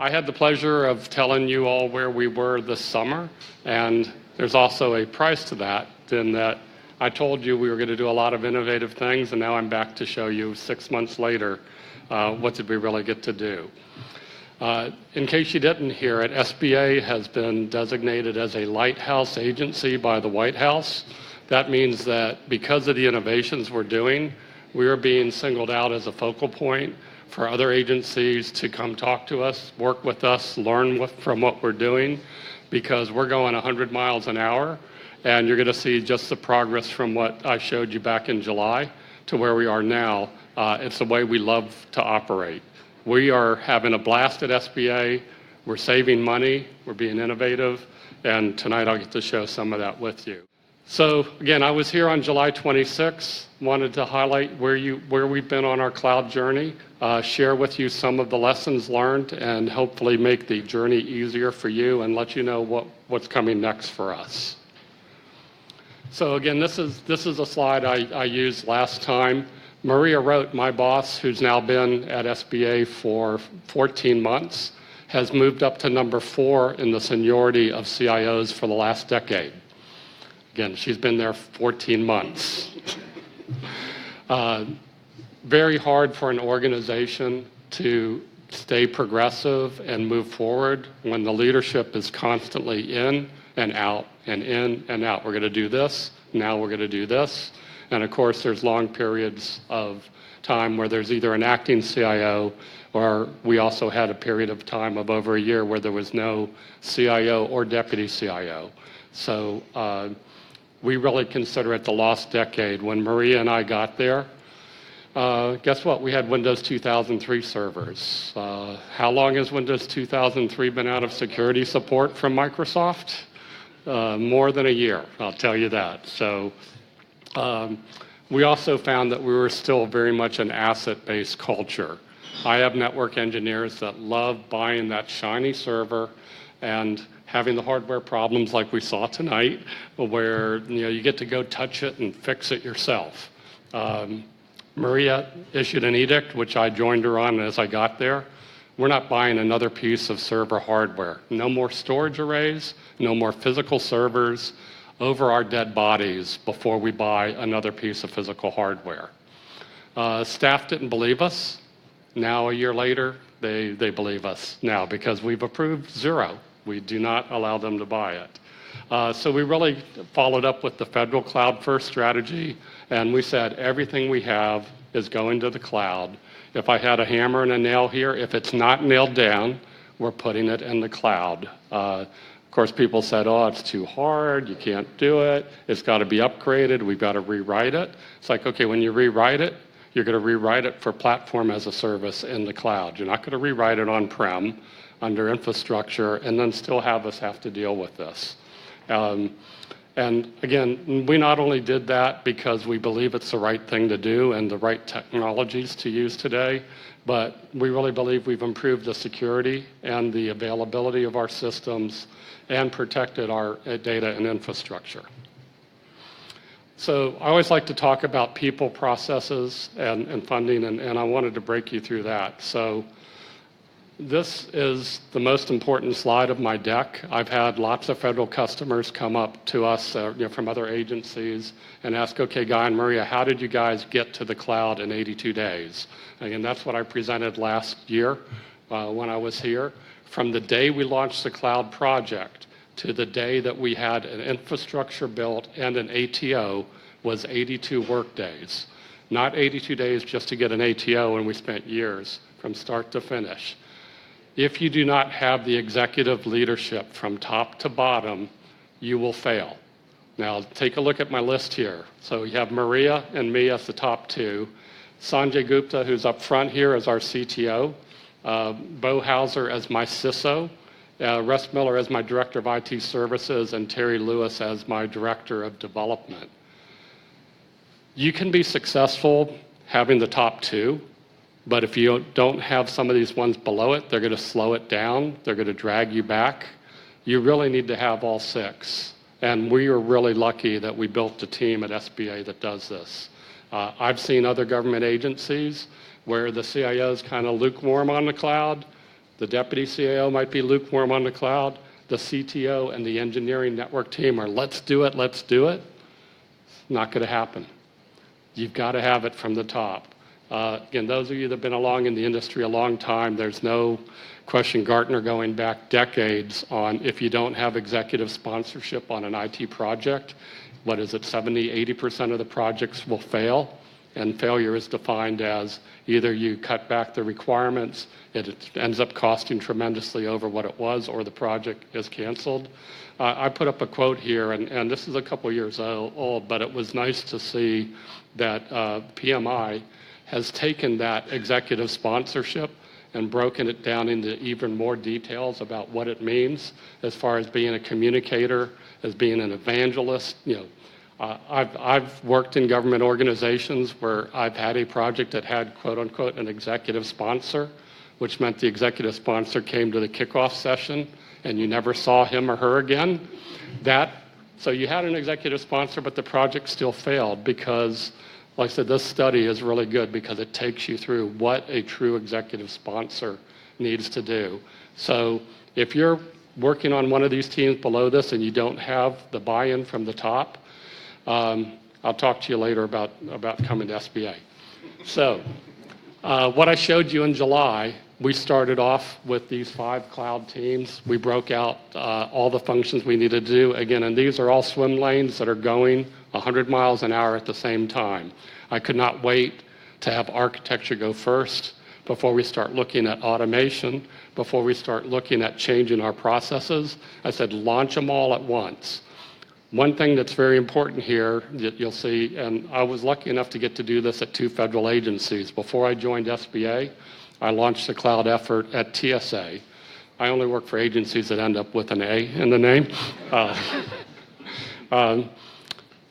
I had the pleasure of telling you all where we were this summer, and there's also a price to that, in that I told you we were going to do a lot of innovative things, and now I'm back to show you 6 months later what did we really get to do. In case you didn't hear it, SBA has been designated as a lighthouse agency by the White House. That means that because of the innovations we're doing, we are being singled out as a focal point for other agencies to come talk to us, work with us, learn from what we're doing, because we're going 100 miles an hour, and you're going to see just the progress from what I showed you back in July to where we are now. It's the way we love to operate. We are having a blast at SBA. We're saving money. We're being innovative. And tonight I'll get to show some of that with you. So again, I was here on July 26th. Wanted to highlight where we've been on our cloud journey, share with you some of the lessons learned, and hopefully make the journey easier for you and let you know what's coming next for us. So again, this is a slide I used last time. Maria Rote, my boss, who's now been at SBA for 14 months, has moved up to number 4 in the seniority of CIOs for the last decade. Again, she's been there 14 months. Very hard for an organization to stay progressive and move forward when the leadership is constantly in and out and in and out. We're going to do this, now we're going to do this. And of course, there's long periods of time where there's either an acting CIO, or we also had a period of time of over a year where there was no CIO or deputy CIO. So we really consider it the lost decade. When Maria and I got there, guess what? We had Windows 2003 servers. How long has Windows 2003 been out of security support from Microsoft? More than a year, I'll tell you that. So we also found that we were still very much an asset-based culture. I have network engineers that love buying that shiny server and having the hardware problems like we saw tonight, where you get to go touch it and fix it yourself. Maria issued an edict, which I joined her on as I got there. We're not buying another piece of server hardware. No more storage arrays, no more physical servers over our dead bodies before we buy another piece of physical hardware. Staff didn't believe us. Now, a year later, they believe us now because we've approved 0. We do not allow them to buy it. So we really followed up with the federal cloud first strategy, and we said everything we have is going to the cloud. If I had a hammer and a nail here, if it's not nailed down, we're putting it in the cloud. Of course, people said, oh, it's too hard, you can't do it, it's got to be upgraded, we've got to rewrite it. It's like, okay, when you rewrite it, you're going to rewrite it for platform as a service in the cloud. You're not going to rewrite it on-prem under infrastructure and then still have us have to deal with this. And again, we not only did that because we believe it's the right thing to do and the right technologies to use today, but we really believe we've improved the security and the availability of our systems and protected our data and infrastructure. So I always like to talk about people, processes, and funding, and I wanted to break you through that. So this is the most important slide of my deck. I've had lots of federal customers come up to us from other agencies and ask, okay, Guy and Maria, how did you guys get to the cloud in 82 days? Again, that's what I presented last year when I was here. From the day we launched the cloud project to the day that we had an infrastructure built and an ATO was 82 work days. Not 82 days just to get an ATO, and we spent years from start to finish. If you do not have the executive leadership from top to bottom, you will fail. Now, take a look at my list here. So you have Maria and me as the top 2. Sanjay Gupta, who's up front here, as our CTO. Bo Hauser as my CISO. Russ Miller as my Director of IT Services, and Terry Lewis as my Director of Development. You can be successful having the top 2, but if you don't have some of these ones below it, they're going to slow it down. They're going to drag you back. You really need to have all 6. And we are really lucky that we built a team at SBA that does this. I've seen other government agencies where the CIO is kind of lukewarm on the cloud. The deputy CAO might be lukewarm on the cloud. The CTO and the engineering network team are, let's do it, let's do it. It's not going to happen. You've got to have it from the top. Again, those of you that have been along in the industry a long time, there's no question, Gartner going back decades on if you don't have executive sponsorship on an IT project, what is it, 70, 80% of the projects will fail. And failure is defined as either you cut back the requirements, it ends up costing tremendously over what it was, or the project is canceled. I put up a quote here, and this is a couple years old, but it was nice to see that PMI has taken that executive sponsorship and broken it down into even more details about what it means as far as being a communicator, as being an evangelist. I've worked in government organizations where I've had a project that had, quote unquote, an executive sponsor, which meant the executive sponsor came to the kickoff session and you never saw him or her again. So you had an executive sponsor, but the project still failed because, like I said, this study is really good because it takes you through what a true executive sponsor needs to do. So if you're working on one of these teams below this and you don't have the buy-in from the top, I'll talk to you later about coming to SBA. So what I showed you in July, we started off with these 5 cloud teams. We broke out all the functions we needed to do. Again, and these are all swim lanes that are going 100 miles an hour at the same time. I could not wait to have architecture go first before we start looking at automation, before we start looking at changing our processes. I said, launch them all at once. One thing that's very important here that you'll see, and I was lucky enough to get to do this at 2 federal agencies. Before I joined SBA, I launched the cloud effort at TSA. I only work for agencies that end up with an A in the name.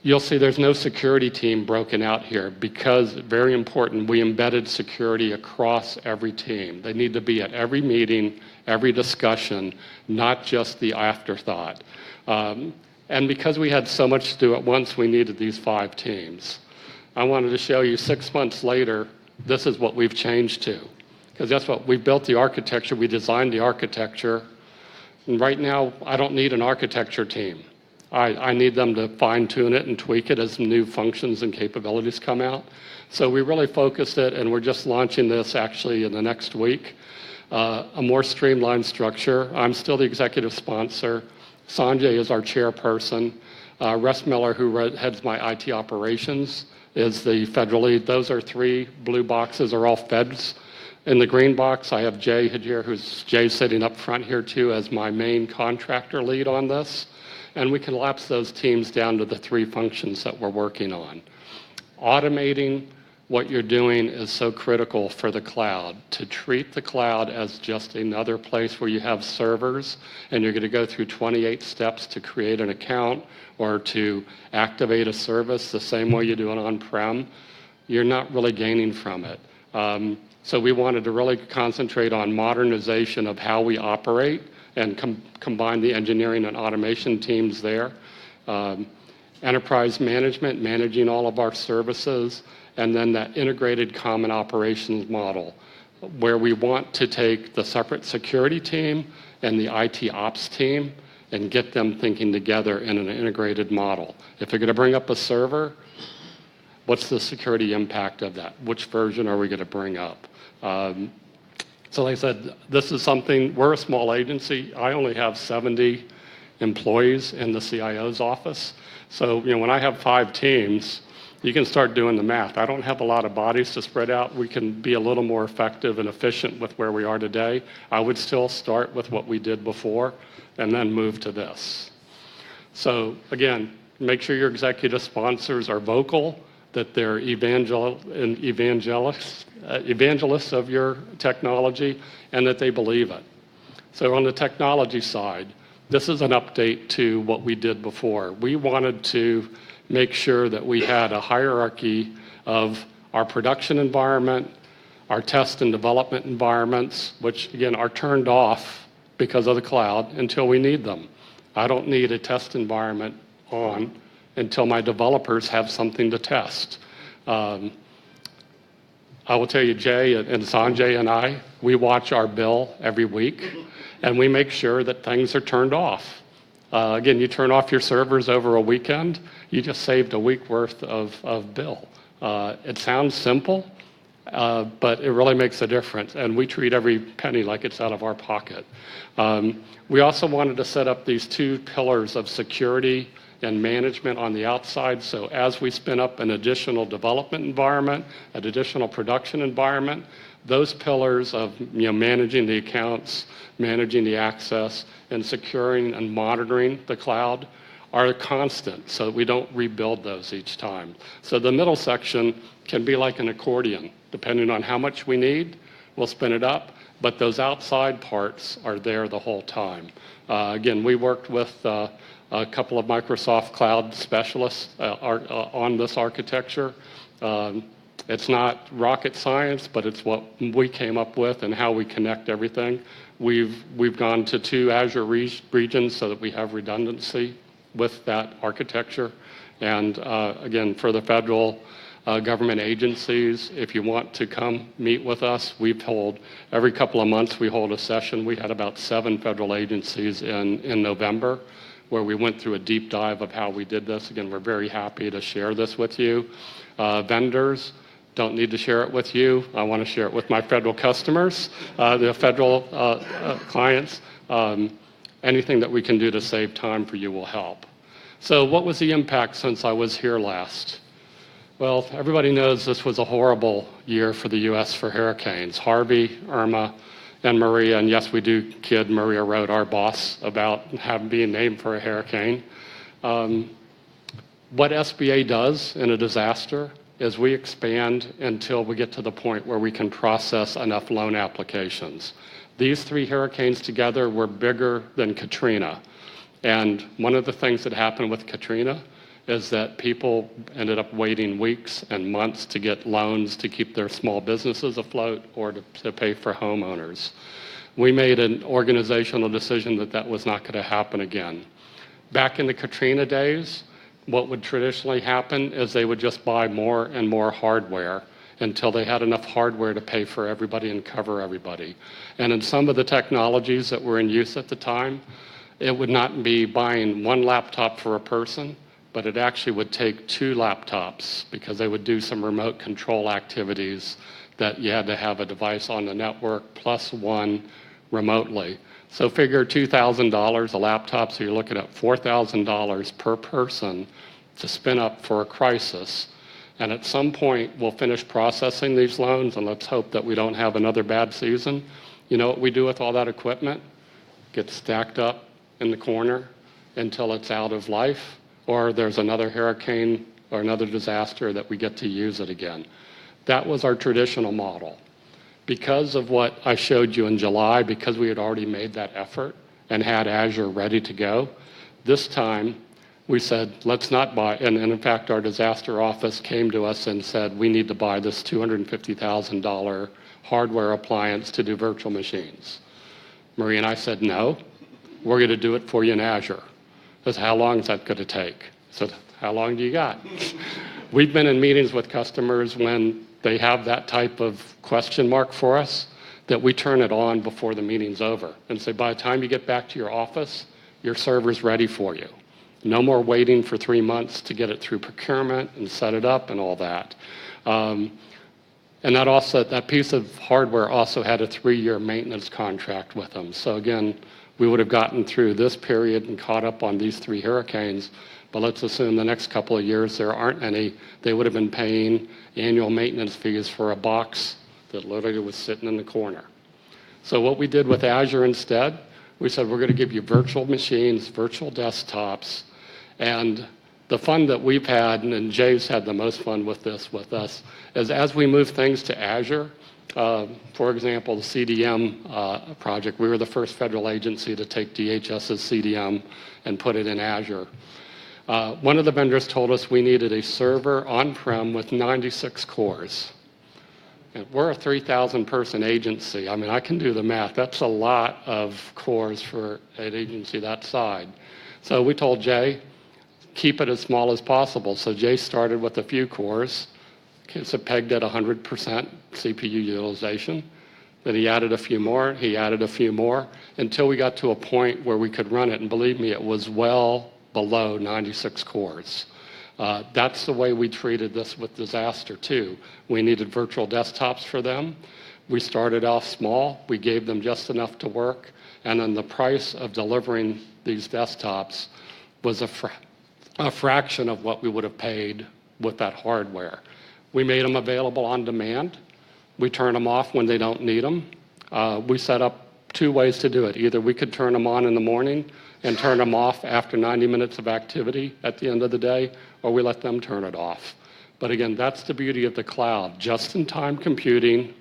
You'll see there's no security team broken out here because, very important, we embedded security across every team. They need to be at every meeting, every discussion, not just the afterthought. And because we had so much to do at once, we needed these 5 teams. I wanted to show you 6 months later, this is what we've changed to. Because that's what we built the architecture, we designed the architecture. And right now, I don't need an architecture team. I need them to fine tune it and tweak it as new functions and capabilities come out. So we really focused it, and we're just launching this actually in the next week. A more streamlined structure. I'm still the executive sponsor. Sanjay is our chairperson. Russ Miller, who heads my IT operations, is the federal lead. Those are 3 blue boxes, are all feds. In the green box, I have Jay here, Jay's sitting up front here too as my main contractor lead on this. And we can collapse those teams down to the 3 functions that we're working on. Automating what you're doing is so critical for the cloud. To treat the cloud as just another place where you have servers and you're going to go through 28 steps to create an account or to activate a service the same way you do it on-prem, you're not really gaining from it. So we wanted to really concentrate on modernization of how we operate and combine the engineering and automation teams there. Enterprise management, managing all of our services, and then that integrated common operations model, where we want to take the separate security team and the IT ops team and get them thinking together in an integrated model. If you're going to bring up a server, what's the security impact of that? Which version are we going to bring up? So like I said, this is something, we're a small agency. I only have 70 employees in the CIO's office. So when I have 5 teams, you can start doing the math. I don't have a lot of bodies to spread out. We can be a little more effective and efficient with where we are today. I would still start with what we did before and then move to this. So again, make sure your executive sponsors are vocal, that they're evangelists of your technology, and that they believe it. So on the technology side, this is an update to what we did before. We wanted to make sure that we had a hierarchy of our production environment, our test and development environments, which again are turned off because of the cloud until we need them. I don't need a test environment on until my developers have something to test. I will tell you, Jay and Sanjay and I, we watch our bill every week, and we make sure that things are turned off. Again, you turn off your servers over a weekend, you just saved a week worth of bill. It sounds simple, but it really makes a difference, and we treat every penny like it's out of our pocket. We also wanted to set up these 2 pillars of security and management on the outside, so as we spin up an additional development environment, an additional production environment, those pillars of managing the accounts, managing the access, and securing and monitoring the cloud are constant, so that we don't rebuild those each time. So the middle section can be like an accordion. Depending on how much we need, we'll spin it up, but those outside parts are there the whole time. Again, we worked with a couple of Microsoft Cloud specialists on this architecture. It's not rocket science, but it's what we came up with and how we connect everything. We've gone to 2 Azure regions so that we have redundancy with that architecture. And again, for the federal government agencies, if you want to come meet with us, every couple of months we hold a session. We had about 7 federal agencies in November where we went through a deep dive of how we did this. Again, we're very happy to share this with you. Vendors, don't need to share it with you. I want to share it with my federal customers, the federal clients. Anything that we can do to save time for you will help. So what was the impact since I was here last? Well, everybody knows this was a horrible year for the U.S. for hurricanes. Harvey, Irma, and Maria, and yes, we do kid Maria wrote our boss about being named for a hurricane. What SBA does in a disaster is we expand until we get to the point where we can process enough loan applications. These 3 hurricanes together were bigger than Katrina. And one of the things that happened with Katrina is that people ended up waiting weeks and months to get loans to keep their small businesses afloat or to pay for homeowners. We made an organizational decision that that was not going to happen again. Back in the Katrina days, what would traditionally happen is they would just buy more and more hardware until they had enough hardware to pay for everybody and cover everybody. And in some of the technologies that were in use at the time, it would not be buying 1 laptop for a person, but it actually would take 2 laptops because they would do some remote control activities that you had to have a device on the network plus 1 remotely. So figure $2,000 a laptop, so you're looking at $4,000 per person to spin up for a crisis. And at some point, we'll finish processing these loans, and let's hope that we don't have another bad season. You know what we do with all that equipment? Get stacked up in the corner until it's out of life, or there's another hurricane or another disaster that we get to use it again. That was our traditional model. Because of what I showed you in July, because we had already made that effort and had Azure ready to go, this time we said, let's not buy, and in fact our disaster office came to us and said, we need to buy this $250,000 hardware appliance to do virtual machines. Marie and I said, no, we're going to do it for you in Azure. Because how long is that going to take? So how long do you got? We've been in meetings with customers when they have that type of question mark for us, that we turn it on before the meeting's over and say, by the time you get back to your office, your server's ready for you. No more waiting for 3 months to get it through procurement and set it up and all that. And that piece of hardware also had a 3-year maintenance contract with them. So again, we would have gotten through this period and caught up on these 3 hurricanes, but let's assume the next couple of years there aren't any. They would have been paying annual maintenance fees for a box that literally was sitting in the corner. So what we did with Azure instead, we said we're going to give you virtual machines, virtual desktops, and the fun that we've had, and Jay's had the most fun with this with us, is as we move things to Azure, for example, the CDM project, we were the first federal agency to take DHS's CDM and put it in Azure. One of the vendors told us we needed a server on-prem with 96 cores. And we're a 3,000 person agency. I mean, I can do the math. That's a lot of cores for an agency that size. So we told Jay, keep it as small as possible. So Jay started with a few cores, Okay, so pegged at 100% CPU utilization. Then he added a few more, he added a few more, until we got to a point where we could run it. And believe me, it was well below 96 cores. That's the way we treated this with disaster too. We needed virtual desktops for them. We started off small, we gave them just enough to work, and then the price of delivering these desktops was a fraction of what we would have paid with that hardware. We made them available on demand. We turn them off when they don't need them. We set up two ways to do it. Either we could turn them on in the morning and turn them off after 90 minutes of activity at the end of the day, or we let them turn it off. But again, that's the beauty of the cloud. Just-in-time computing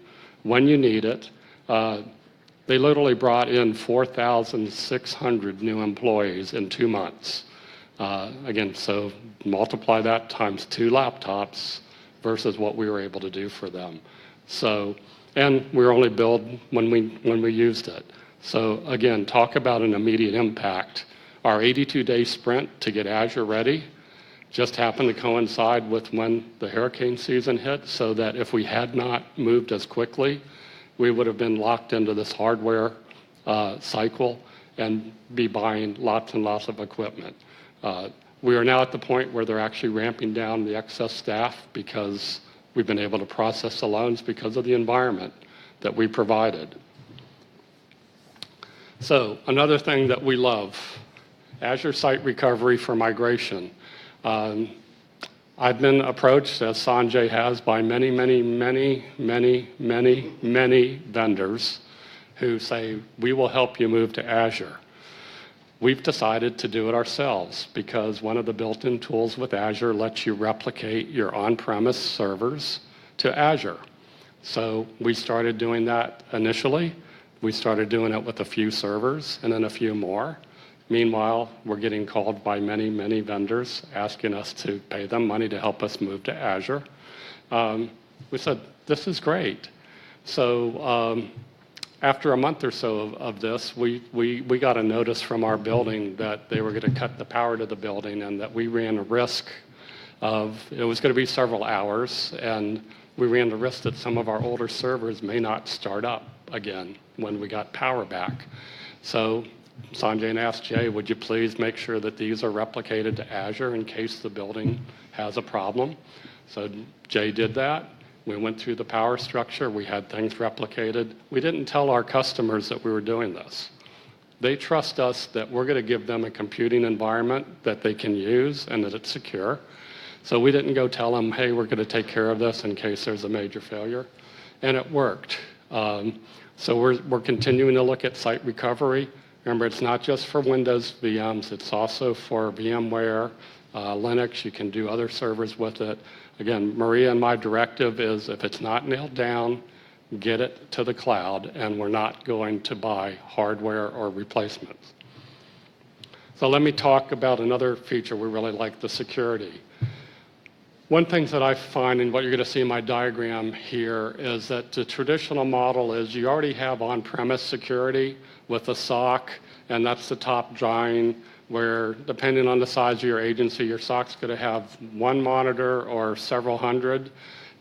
when you need it. They literally brought in 4,600 new employees in 2 months. Again, so multiply that times 2 laptops versus what we were able to do for them. So, and we were only billed when we used it. So again, talk about an immediate impact. Our 82-day sprint to get Azure ready just happened to coincide with when the hurricane season hit, so that if we had not moved as quickly, we would have been locked into this hardware cycle and be buying lots and lots of equipment. We are now at the point where they're actually ramping down the excess staff because we've been able to process the loans because of the environment that we provided. So another thing that we love, Azure Site Recovery for migration. I've been approached, as Sanjay has, by many vendors who say, we will help you move to Azure. We've decided to do it ourselves because one of the built-in tools with Azure lets you replicate your on-premise servers to Azure. So we started doing that initially. We started doing it with a few servers and then a few more. Meanwhile, we're getting called by many vendors asking us to pay them money to help us move to Azure. We said, this is great. So after a month or so of this, we got a notice from our building that they were going to cut the power to the building and that we ran a risk of, it was going to be several hours, and we ran the risk that some of our older servers may not start up again when we got power back. So Sanjay asked Jay, would you please make sure that these are replicated to Azure in case the building has a problem? So Jay did that. We went through the power structure. We had things replicated. We didn't tell our customers that we were doing this. They trust us that we're going to give them a computing environment that they can use and that it's secure. So we didn't go tell them, hey, we're going to take care of this in case there's a major failure. And it worked. So we're continuing to look at site recovery. Remember, it's not just for Windows VMs. It's also for VMware, Linux. You can do other servers with it. Again, Maria and my directive is if it's not nailed down, get it to the cloud, and we're not going to buy hardware or replacements. So let me talk about another feature we really like, the security. One thing that I find, and what you're going to see in my diagram here, is that the traditional model is you already have on-premise security with a SOC, and that's the top drawing, where depending on the size of your agency, your SOC's going to have one monitor or several hundred.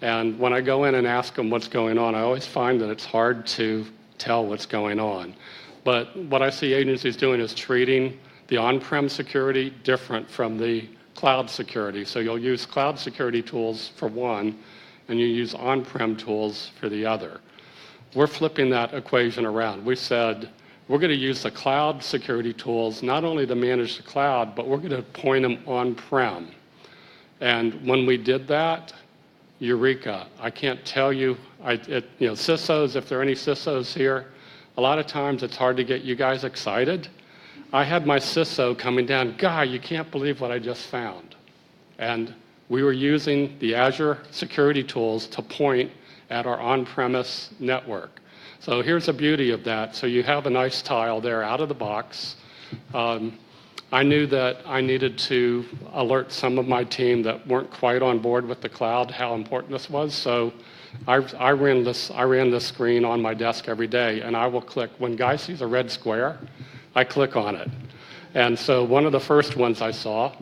And when I go in and ask them what's going on, I always find that it's hard to tell what's going on. But what I see agencies doing is treating the on-prem security different from the cloud security. So you'll use cloud security tools for one, and you use on-prem tools for the other. We're flipping that equation around. We said, we're going to use the cloud security tools not only to manage the cloud, but we're going to point them on-prem. And when we did that, eureka! I can't tell you, CISOs, if there are any CISOs here, a lot of times it's hard to get you guys excited. I had my CISO coming down, Guy, you can't believe what I just found. And we were using the Azure security tools to point at our on-premise network. So here's the beauty of that. So you have a nice tile there out of the box. I knew that I needed to alert some of my team that weren't quite on board with the cloud how important this was. So I ran this screen on my desk every day, and I will click. When Guy sees a red square, I click on it. And so one of the first ones I saw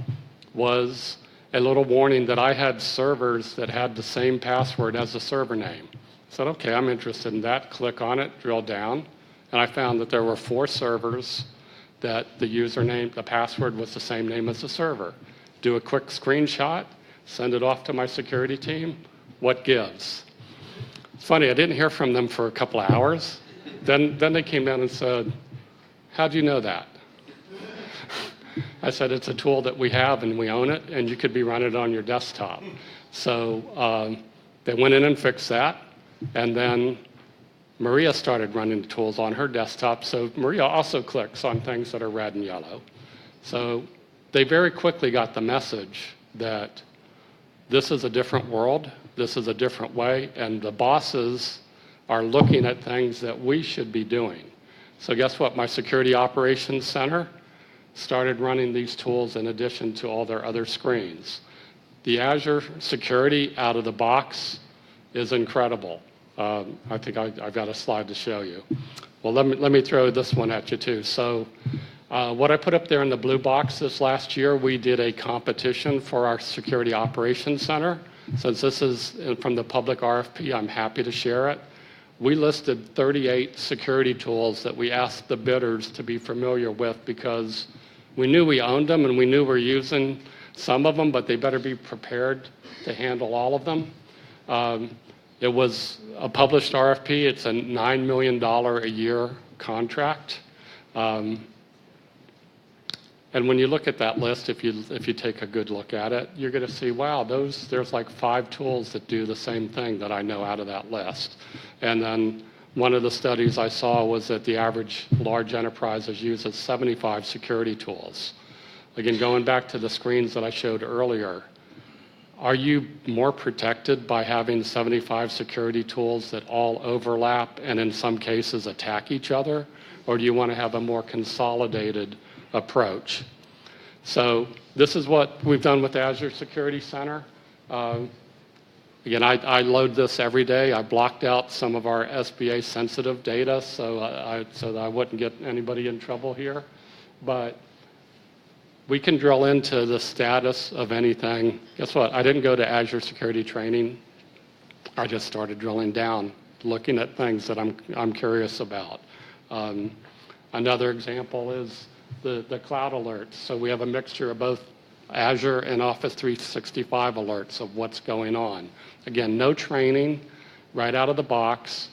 was a little warning that I had servers that had the same password as the server name. I said, okay, I'm interested in that. Click on it, drill down, and I found that there were 4 servers that the username, the password was the same name as the server. Do a quick screenshot, send it off to my security team. What gives? It's funny, I didn't hear from them for a couple of hours. Then they came down and said, how'd you know that? I said, it's a tool that we have and we own it, and you could be running it on your desktop. So they went in and fixed that, and then Maria started running the tools on her desktop, so Maria also clicks on things that are red and yellow. So they very quickly got the message that this is a different world, this is a different way, and the bosses are looking at things that we should be doing. So guess what? My Security Operations Center started running these tools in addition to all their other screens. The Azure security out of the box is incredible. I think I've got a slide to show you. Well, let me throw this one at you too. So what I put up there in the blue box this last year, we did a competition for our Security Operations Center. Since this is from the public RFP, I'm happy to share it. We listed 38 security tools that we asked the bidders to be familiar with because we knew we owned them and we knew we're using some of them, but they better be prepared to handle all of them. It was a published RFP. It's a $9 million a year contract. And when you look at that list, if you take a good look at it, you're going to see, wow, there's like 5 tools that do the same thing that I know out of that list. And then one of the studies I saw was that the average large enterprises uses 75 security tools. Again, going back to the screens that I showed earlier, are you more protected by having 75 security tools that all overlap and in some cases attack each other? Or do you want to have a more consolidated approach? So this is what we've done with Azure Security Center. Again, I load this every day. I blocked out some of our SBA sensitive data so that I wouldn't get anybody in trouble here. But we can drill into the status of anything. Guess what? I didn't go to Azure security training. I just started drilling down, looking at things that I'm curious about. Another example is the cloud alerts. So we have a mixture of both Azure and Office 365 alerts of what's going on. Again, no training, right out of the box,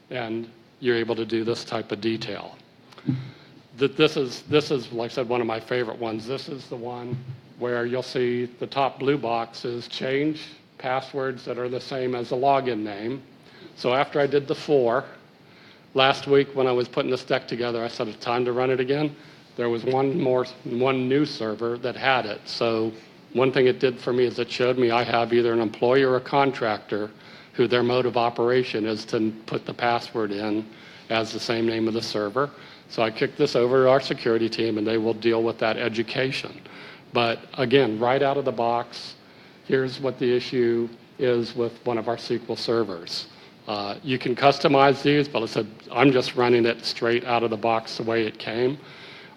and you're able to do this type of detail. This is, like I said, one of my favorite ones. This is the one where you'll see the top blue box is change passwords that are the same as the login name. So after I did the 4, last week when I was putting this deck together, I said it's time to run it again. There was one new server that had it. So one thing it did for me is it showed me I have either an employee or a contractor who their mode of operation is to put the password in as the same name of the server. So I kicked this over to our security team and they will deal with that education. But again, right out of the box, here's what the issue is with one of our SQL servers. You can customize these, but I said, I'm just running it straight out of the box the way it came.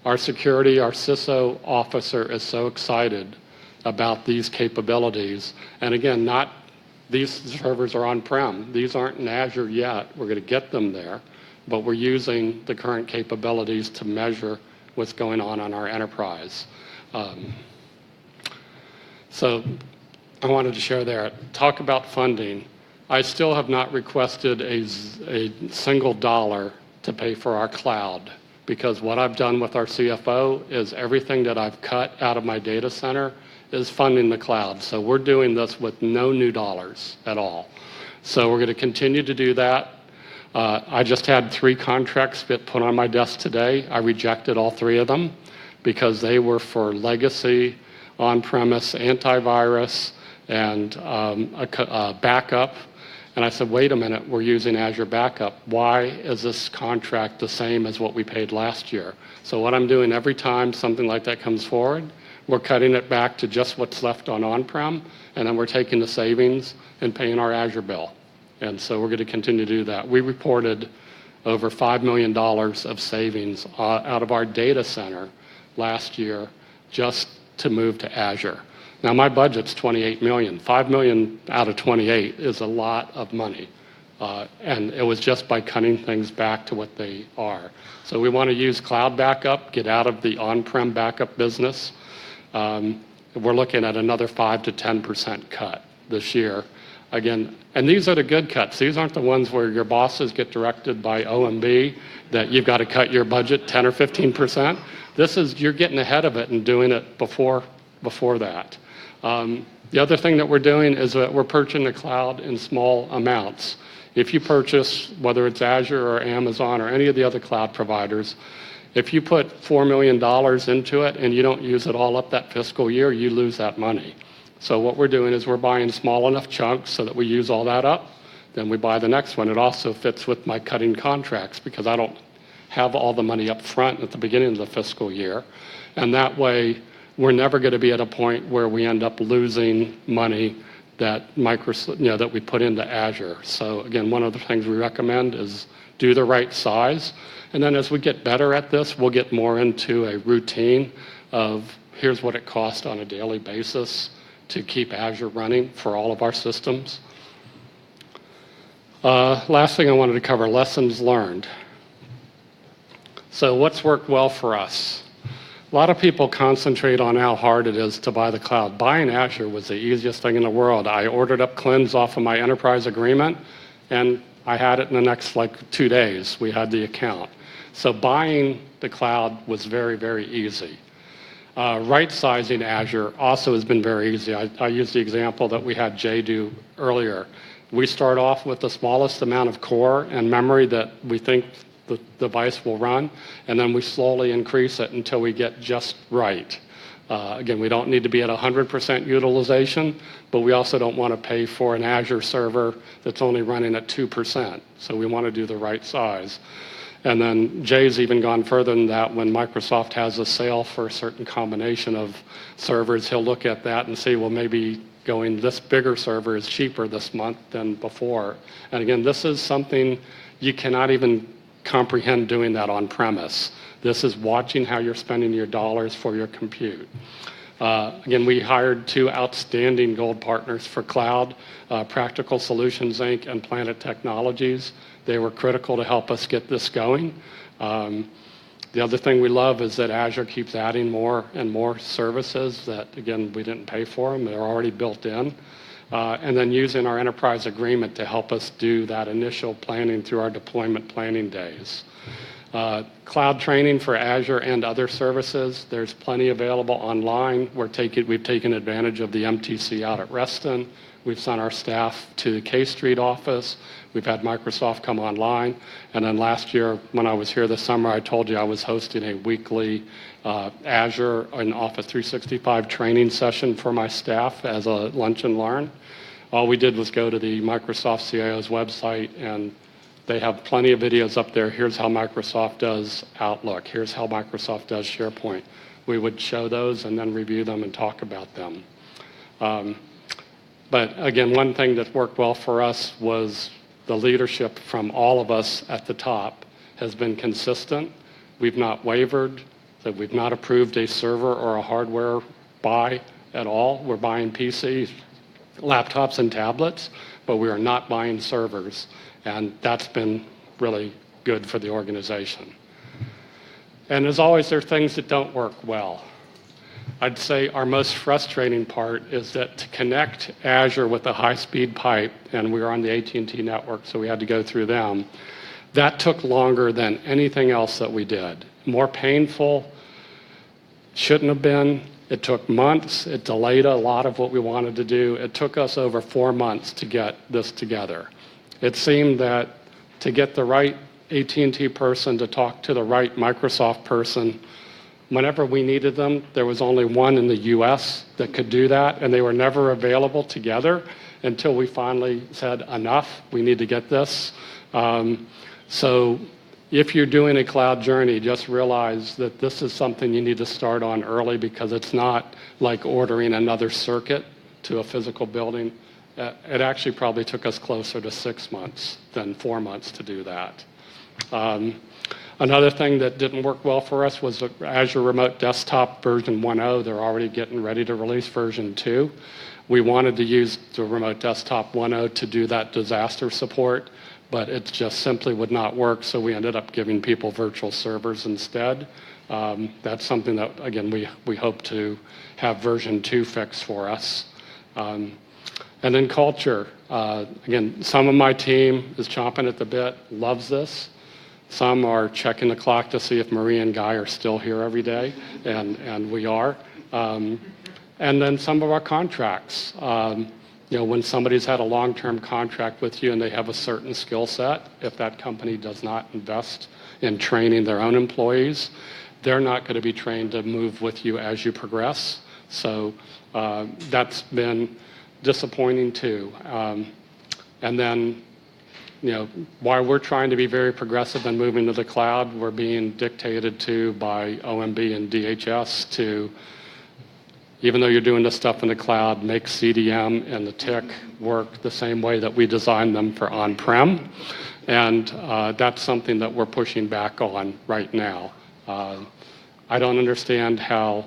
Our security, our CISO officer is so excited about these capabilities. And again, these servers are on-prem. These aren't in Azure yet. We're going to get them there, but we're using the current capabilities to measure what's going on our enterprise. So I wanted to share there. Talk about funding. I still have not requested a single dollar to pay for our cloud, because what I've done with our CFO is everything that I've cut out of my data center is funding the cloud. So we're doing this with no new dollars at all. So we're going to continue to do that. I just had 3 contracts get put on my desk today. I rejected all 3 of them because they were for legacy, on-premise, antivirus, and a backup. And I said, wait a minute, we're using Azure Backup. Why is this contract the same as what we paid last year? So what I'm doing every time something like that comes forward, we're cutting it back to just what's left on-prem, and then we're taking the savings and paying our Azure bill. And so we're going to continue to do that. We reported over $5 million of savings out of our data center last year just to move to Azure. Now my budget's 28 million. 5 million out of 28 is a lot of money. And it was just by cutting things back to what they are. So we want to use cloud backup, get out of the on-prem backup business. We're looking at another 5 to 10% cut this year. Again, and these are the good cuts. These aren't the ones where your bosses get directed by OMB that you've got to cut your budget 10 or 15%. This is, you're getting ahead of it and doing it before that. The other thing that we're doing is that we're purchasing the cloud in small amounts. If you purchase, whether it's Azure or Amazon or any of the other cloud providers, if you put $4 million into it and you don't use it all up that fiscal year, you lose that money. So what we're doing is we're buying small enough chunks so that we use all that up, then we buy the next one. It also fits with my cutting contracts because I don't have all the money up front at the beginning of the fiscal year. And that way, we're never going to be at a point where we end up losing money that that we put into Azure. So again, one of the things we recommend is do the right size. And then as we get better at this, we'll get more into a routine of here's what it costs on a daily basis to keep Azure running for all of our systems. Last thing I wanted to cover, lessons learned. So what's worked well for us? A lot of people concentrate on how hard it is to buy the cloud. Buying Azure was the easiest thing in the world. I ordered up Cleanse off of my enterprise agreement, and I had it in the next 2 days. We had the account. So buying the cloud was very, very easy. Right-sizing Azure also has been very easy. I used the example that we had Jay do earlier. We start off with the smallest amount of core and memory that we think the device will run, and then we slowly increase it until we get just right. Again, we don't need to be at 100% utilization, but we also don't want to pay for an Azure server that's only running at 2%. So we want to do the right size. And then Jay's even gone further than that. When Microsoft has a sale for a certain combination of servers, he'll look at that and say, well, maybe going this bigger server is cheaper this month than before. And again, this is something you cannot even comprehend doing that on premise. This is watching how you're spending your dollars for your compute. Again, we hired 2 outstanding gold partners for cloud, Practical Solutions, Inc. and Planet Technologies. They were critical to help us get this going. The other thing we love is that Azure keeps adding more and more services that, again, we didn't pay for them. They're already built in. And then using our enterprise agreement to help us do that initial planning through our deployment planning days. Cloud training for Azure and other services, there's plenty available online. We've taken advantage of the MTC out at Reston. We've sent our staff to the K Street office. We've had Microsoft come online. And then last year, when I was here this summer, I told you I was hosting a weekly Azure and Office 365 training session for my staff as a lunch and learn. All we did was go to the Microsoft CIO's website, and they have plenty of videos up there. Here's how Microsoft does Outlook. Here's how Microsoft does SharePoint. We would show those and then review them and talk about them. But again, one thing that worked well for us was the leadership from all of us at the top has been consistent. We've not wavered, that we've not approved a server or a hardware buy at all. We're buying PCs, laptops, and tablets, but we are not buying servers. And that's been really good for the organization. And as always, there are things that don't work well. I'd say our most frustrating part is that to connect Azure with a high-speed pipe, and we were on the AT&T network, so we had to go through them, that took longer than anything else that we did. More painful, shouldn't have been. It took months. It delayed a lot of what we wanted to do. It took us over 4 months to get this together. It seemed that to get the right AT&T person to talk to the right Microsoft person, whenever we needed them, there was only one in the US that could do that, and they were never available together until we finally said, enough, we need to get this. So if you're doing a cloud journey, just realize that this is something you need to start on early, because it's not like ordering another circuit to a physical building. It actually probably took us closer to 6 months than 4 months to do that. Another thing that didn't work well for us was Azure Remote Desktop version 1.0. They're already getting ready to release version 2. We wanted to use the Remote Desktop 1.0 to do that disaster support, but it just simply would not work, so we ended up giving people virtual servers instead. That's something that, again, we hope to have version 2 fix for us. And then culture. Again, some of my team is chomping at the bit, loves this. Some are checking the clock to see if Marie and Guy are still here every day, and we are. And then some of our contracts. When somebody's had a long-term contract with you and they have a certain skill set, if that company does not invest in training their own employees, they're not going to be trained to move with you as you progress. So that's been disappointing too. And then, while we're trying to be very progressive and moving to the cloud, we're being dictated to by OMB and DHS to, even though you're doing this stuff in the cloud, make CDM and the TIC work the same way that we designed them for on-prem. And that's something that we're pushing back on right now. I don't understand how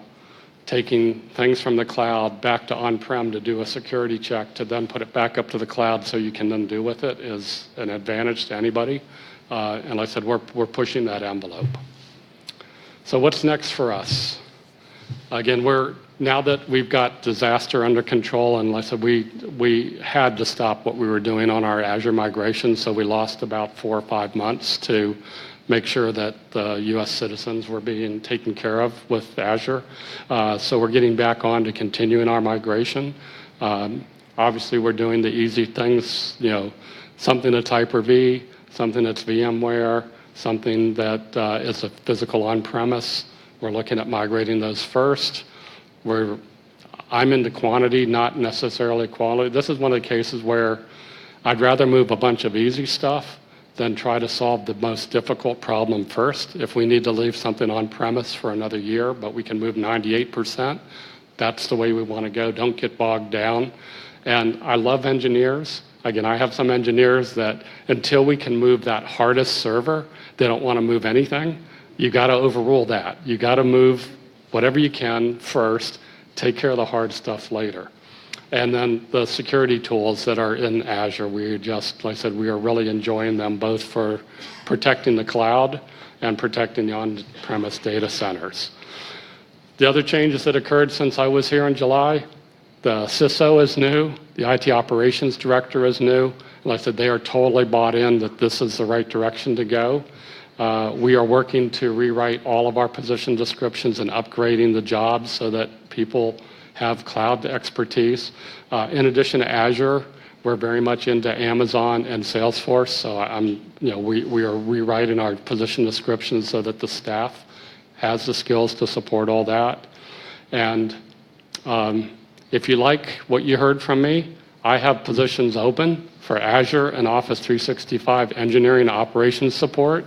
taking things from the cloud back to on-prem to do a security check to then put it back up to the cloud so you can then do with it is an advantage to anybody. And like I said, we're pushing that envelope. So what's next for us? Again, now that we've got disaster under control, and like I said, we had to stop what we were doing on our Azure migration, so we lost about 4 or 5 months to make sure that the US citizens were being taken care of with Azure. So we're getting back on to continuing our migration. Obviously, we're doing the easy things, something that's Hyper-V, something that's VMware, something that is a physical on-premise. We're looking at migrating those first. I'm into quantity, not necessarily quality. This is one of the cases where I'd rather move a bunch of easy stuff than try to solve the most difficult problem first. If we need to leave something on premise for another year, but we can move 98%, that's the way we want to go. Don't get bogged down. And I love engineers. Again, I have some engineers that until we can move that hardest server, they don't want to move anything. You got to overrule that. You got to move whatever you can first, take care of the hard stuff later. And then the security tools that are in Azure, like I said, we are really enjoying them both for protecting the cloud and protecting the on-premise data centers. The other changes that occurred since I was here in July, the CISO is new, the IT operations director is new. Like I said, they are totally bought in that this is the right direction to go. We are working to rewrite all of our position descriptions and upgrading the jobs so that people have cloud expertise. In addition to Azure, we're very much into Amazon and Salesforce. So we are rewriting our position descriptions so that the staff has the skills to support all that. And if you like what you heard from me, I have positions open for Azure and Office 365 engineering and operations support.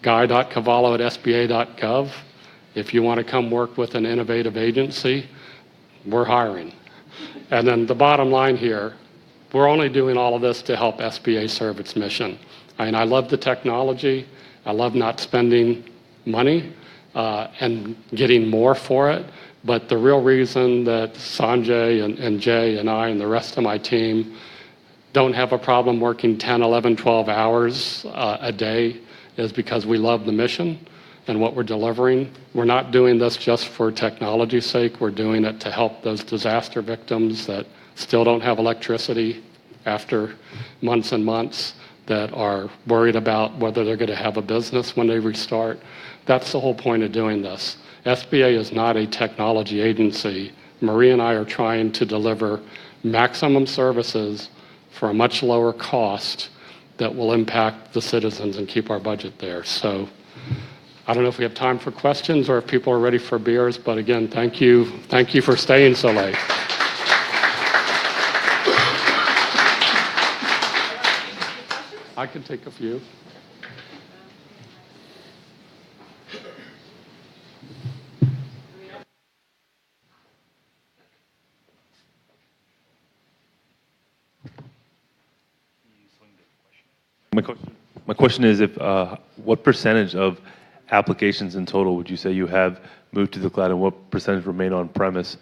Guy.cavallo@sba.gov. If you want to come work with an innovative agency, we're hiring. And then the bottom line here, we're only doing all of this to help SBA serve its mission. I love the technology. I love not spending money and getting more for it. But the real reason that Sanjay and Jay and I and the rest of my team don't have a problem working 10, 11, 12 hours a day is because we love the mission and what we're delivering. We're not doing this just for technology's sake. We're doing it to help those disaster victims that still don't have electricity after months and months, that are worried about whether they're going to have a business when they restart. That's the whole point of doing this. SBA is not a technology agency. Marie and I are trying to deliver maximum services for a much lower cost that will impact the citizens and keep our budget there. So I don't know if we have time for questions or if people are ready for beers, but again, thank you. Thank you for staying so late. I can take a few. My question is, if what percentage of applications in total would you say you have moved to the cloud, and what percentage remain on premise?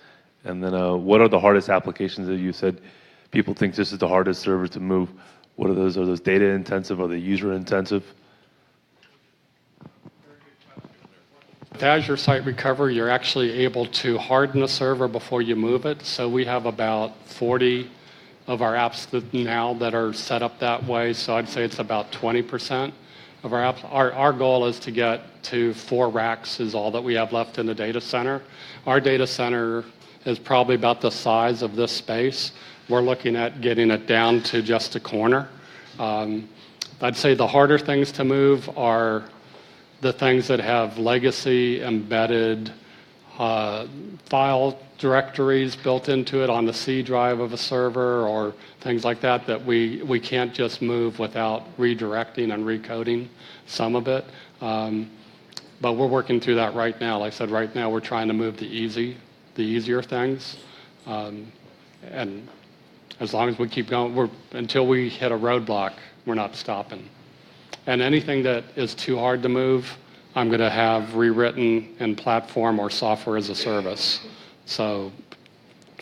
And then what are the hardest applications that you said people think this is the hardest server to move? What are those? Are those data intensive? Are they user intensive? With Azure Site Recovery, you're actually able to harden a server before you move it. So we have about 40 of our apps that are set up that way. So I'd say it's about 20% of our apps. Our goal is to get to 4 racks is all that we have left in the data center. Our data center is probably about the size of this space. We're looking at getting it down to just a corner. I'd say the harder things to move are the things that have legacy embedded file directories built into it on the C drive of a server or things like that that we can't just move without redirecting and recoding some of it. But we're working through that right now. Like I said, right now we're trying to move the easier things. And as long as we keep going, until we hit a roadblock, we're not stopping. And anything that is too hard to move, I'm going to have rewritten in platform or software as a service. So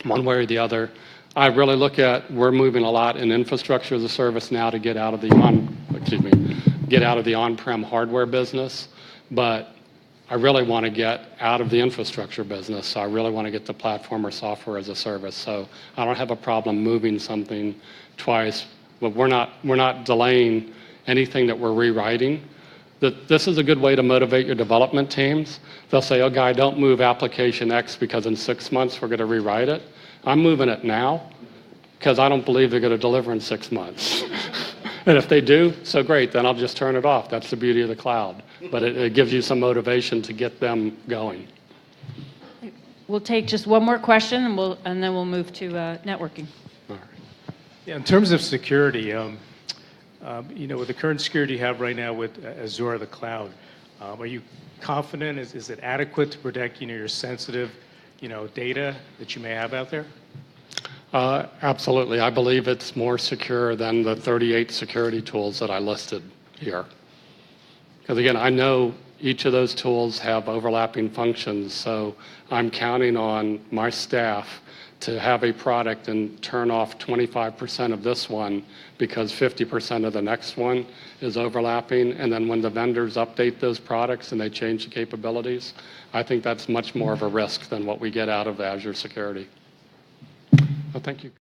one way or the other. I really look at, we're moving a lot in infrastructure as a service now to get out of the on-prem hardware business. But I really want to get out of the infrastructure business. So I really want to get to platform or software as a service. So I don't have a problem moving something twice, but we're not delaying anything that we're rewriting. This is a good way to motivate your development teams. They'll say, oh, Guy, don't move application X because in 6 months we're going to rewrite it. I'm moving it now because I don't believe they're going to deliver in 6 months. And if they do, so great, then I'll just turn it off. That's the beauty of the cloud. But it gives you some motivation to get them going. We'll take just one more question, and then we'll move to networking. All right. Yeah, in terms of security, with the current security you have right now with Azure the cloud, are you confident? Is it adequate to protect your sensitive data that you may have out there? Absolutely. I believe it's more secure than the 38 security tools that I listed here. Because again, I know each of those tools have overlapping functions, so I'm counting on my staff to have a product and turn off 25% of this one because 50% of the next one is overlapping. And then when the vendors update those products and they change the capabilities, I think that's much more of a risk than what we get out of Azure security. Well, thank you.